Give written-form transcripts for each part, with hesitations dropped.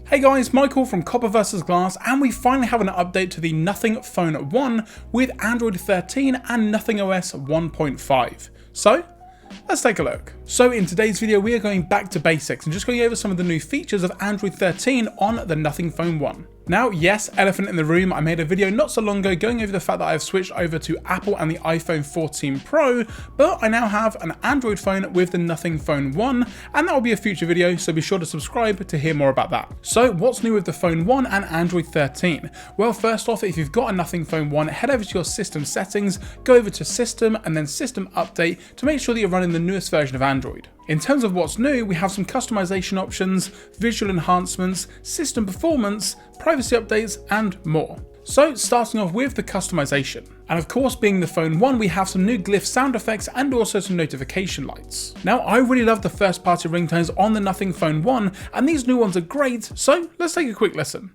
Hey guys, Michael from Copper vs Glass, and we finally have an update to the Nothing Phone 1 with Android 13 and Nothing OS 1.5. So, let's take a look. So in today's video we are going back to basics and just going over some of the new features of Android 13 on the Nothing Phone 1. Now yes, elephant in the room, I made a video not so long ago going over the fact that I've switched over to Apple and the iPhone 14 Pro, but I now have an Android phone with the Nothing Phone 1, and that will be a future video, so be sure to subscribe to hear more about that. So what's new with the Phone 1 and Android 13? Well, first off, if you've got a Nothing Phone 1, head over to your system settings, go over to System and then System Update to make sure that you're running the newest version of Android. In terms of what's new, we have some customization options, visual enhancements, system performance, privacy updates, and more. So starting off with the customization. And of course, being the Phone 1, we have some new glyph sound effects and also some notification lights. Now, I really love the first party ringtones on the Nothing Phone 1, and these new ones are great, so let's take a quick listen.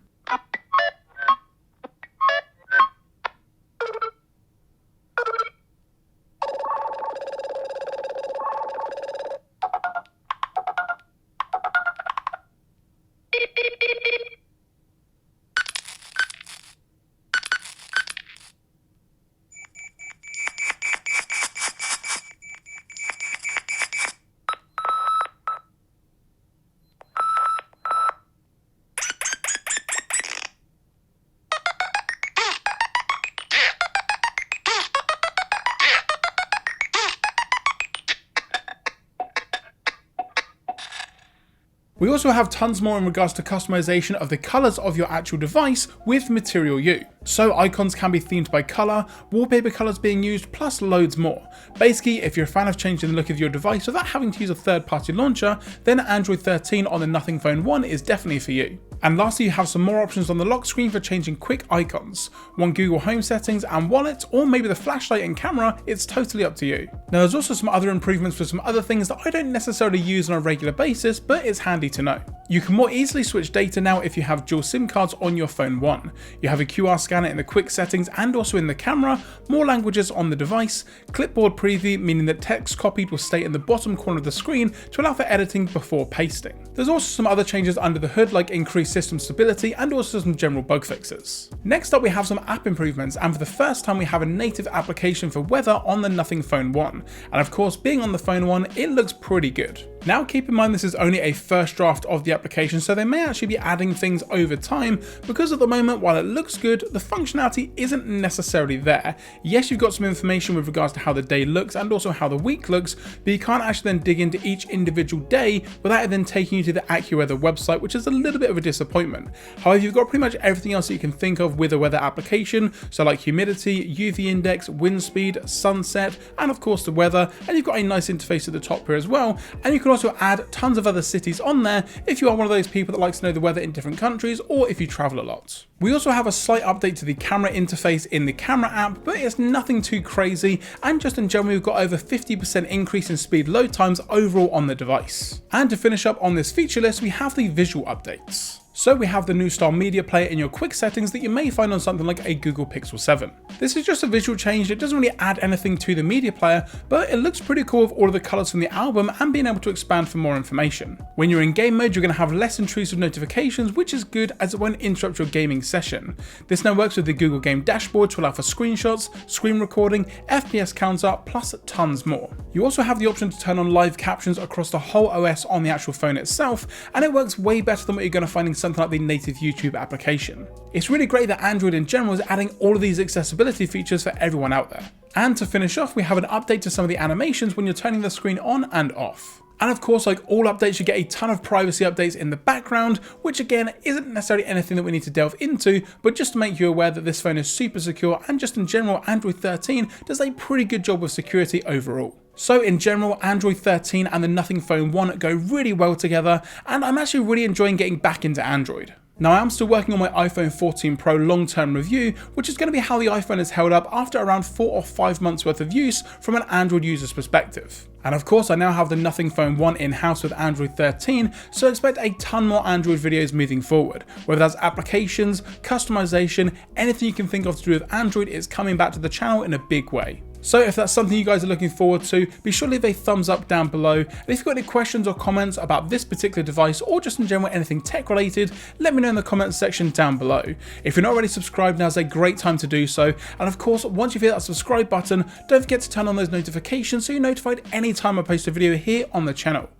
We also have tons more in regards to customization of the colours of your actual device with Material You. So icons can be themed by colour, wallpaper colours being used, plus loads more. Basically, if you're a fan of changing the look of your device without having to use a third-party launcher, then Android 13 on the Nothing Phone 1 is definitely for you. And lastly, you have some more options on the lock screen for changing quick icons. One Google Home settings and wallet, or maybe the flashlight and camera, it's totally up to you. Now there's also some other improvements for some other things that I don't necessarily use on a regular basis, but it's handy to know. You can more easily switch data now if you have dual SIM cards on your Phone 1. You have a QR scanner in the quick settings and also in the camera, more languages on the device, clipboard preview, meaning that text copied will stay in the bottom corner of the screen to allow for editing before pasting. There's also some other changes under the hood like increased system stability and also some general bug fixes. Next up we have some app improvements, and for the first time we have a native application for weather on the Nothing Phone 1, and of course being on the Phone 1 it looks pretty good. Now keep in mind this is only a first draft of the application, so they may actually be adding things over time, because at the moment while it looks good, the functionality isn't necessarily there. Yes, you've got some information with regards to how the day looks and also how the week looks, but you can't actually then dig into each individual day without it then taking you to the AccuWeather website, which is a little bit of a disappointment. However, you've got pretty much everything else that you can think of with a weather application, so like humidity, UV index, wind speed, sunset, and of course the weather, and you've got a nice interface at the top here as well, and you can also add tons of other cities on there if you are one of those people that likes to know the weather in different countries or if you travel a lot. We also have a slight update to the camera interface in the camera app, but it's nothing too crazy, and just in general we've got over 50% increase in speed load times overall on the device. And to finish up on this feature list, we have the visual updates. So we have the new style media player in your quick settings that you may find on something like a Google Pixel 7. This is just a visual change, it doesn't really add anything to the media player, but it looks pretty cool with all of the colours from the album and being able to expand for more information. When you're in game mode, you're going to have less intrusive notifications, which is good as it won't interrupt your gaming session. This now works with the Google Game Dashboard to allow for screenshots, screen recording, FPS counter, plus tons more. You also have the option to turn on live captions across the whole OS on the actual phone itself, and it works way better than what you're going to find in something like the native YouTube application. It's really great that Android in general is adding all of these accessibility features for everyone out there. And to finish off, we have an update to some of the animations when you're turning the screen on and off. And of course, like all updates, you get a ton of privacy updates in the background, which again isn't necessarily anything that we need to delve into, but just to make you aware that this phone is super secure, and just in general Android 13 does a pretty good job with security overall. So in general, Android 13 and the Nothing Phone 1 go really well together, and I'm actually really enjoying getting back into Android. Now I am still working on my iPhone 14 Pro long-term review, which is going to be how the iPhone is held up after around 4 or 5 months worth of use from an Android user's perspective. And of course I now have the Nothing Phone 1 in-house with Android 13, so expect a ton more Android videos moving forward. Whether that's applications, customization, anything you can think of to do with Android is coming back to the channel in a big way. So if that's something you guys are looking forward to, be sure to leave a thumbs up down below. And if you've got any questions or comments about this particular device or just in general anything tech related, let me know in the comments section down below. If you're not already subscribed, now's a great time to do so. And of course, once you've hit that subscribe button, don't forget to turn on those notifications so you're notified anytime I post a video here on the channel.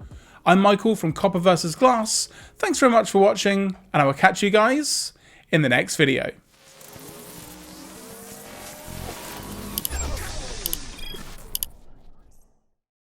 I'm Michael from Copper vs Glass. Thanks very much for watching, and I will catch you guys in the next video.